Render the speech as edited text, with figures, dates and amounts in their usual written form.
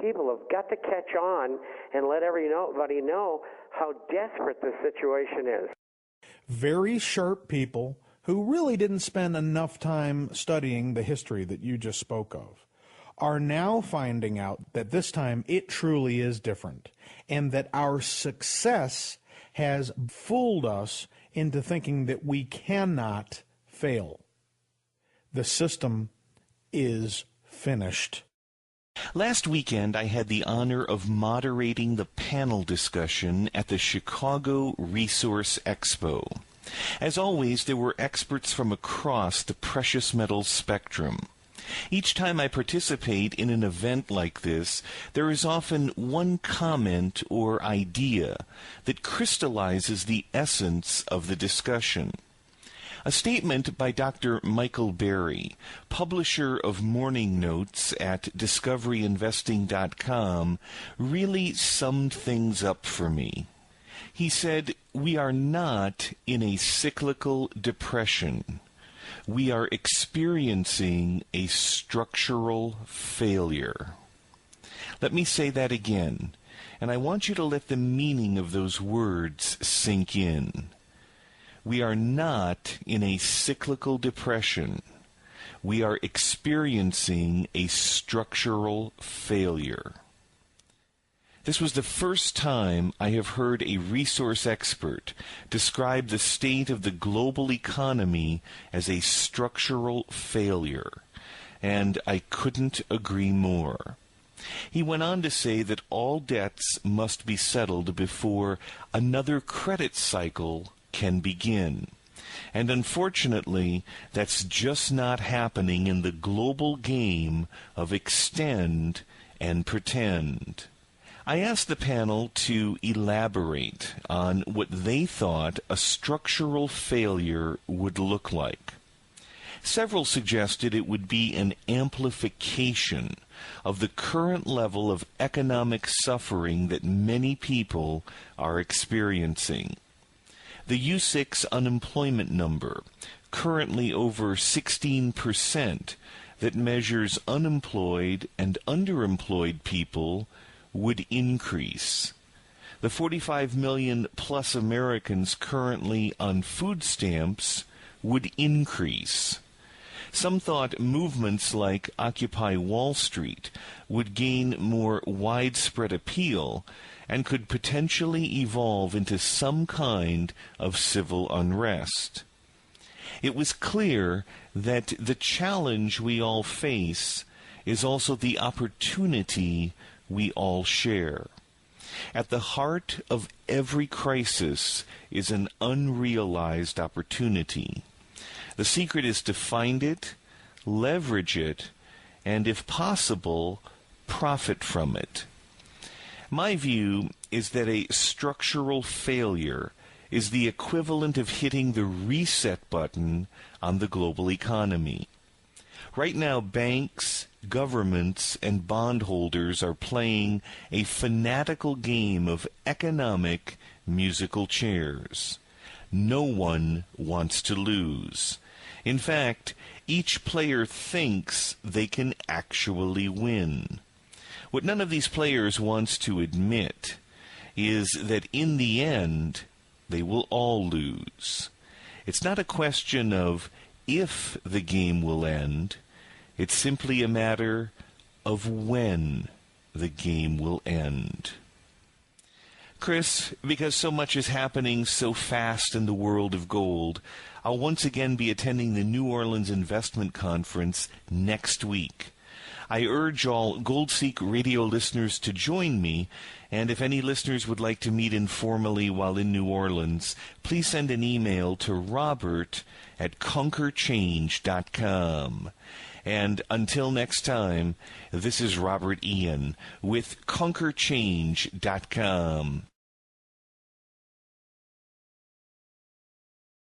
people have got to catch on and let everybody know how desperate this situation is. Very sharp people who really didn't spend enough time studying the history that you just spoke of are now finding out that this time it truly is different, and that our success has fooled us into thinking that we cannot fail. The system is finished. Last weekend, I had the honor of moderating the panel discussion at the Chicago Resource Expo. As always, there were experts from across the precious metals spectrum. Each time I participate in an event like this, there is often one comment or idea that crystallizes the essence of the discussion. A statement by Dr. Michael Berry, publisher of Morning Notes at DiscoveryInvesting.com, really summed things up for me. He said, "We are not in a cyclical depression. We are experiencing a structural failure." Let me say that again, and I want you to let the meaning of those words sink in. We are not in a cyclical depression. We are experiencing a structural failure. This was the first time I have heard a resource expert describe the state of the global economy as a structural failure, and I couldn't agree more. He went on to say that all debts must be settled before another credit cycle can begin. And unfortunately, that's just not happening in the global game of extend and pretend. I asked the panel to elaborate on what they thought a structural failure would look like. Several suggested it would be an amplification of the current level of economic suffering that many people are experiencing. The U6 unemployment number, currently over 16%, that measures unemployed and underemployed people, would increase. The 45 million plus Americans currently on food stamps would increase. Some thought movements like Occupy Wall Street would gain more widespread appeal and could potentially evolve into some kind of civil unrest. It was clear that the challenge we all face is also the opportunity we all share. At the heart of every crisis is an unrealized opportunity. The secret is to find it, leverage it, and if possible, profit from it. My view is that a structural failure is the equivalent of hitting the reset button on the global economy. Right now, banks, governments, and bondholders are playing a fanatical game of economic musical chairs. No one wants to lose. In fact, each player thinks they can actually win. What none of these players wants to admit is that in the end, they will all lose. It's not a question of if the game will end. It's simply a matter of when the game will end. Chris, because so much is happening so fast in the world of gold, I'll once again be attending the New Orleans Investment Conference next week. I urge all GoldSeek radio listeners to join me, and if any listeners would like to meet informally while in New Orleans, please send an email to robert@conquerchange.com. And until next time, this is Robert Ian with ConquerChange.com.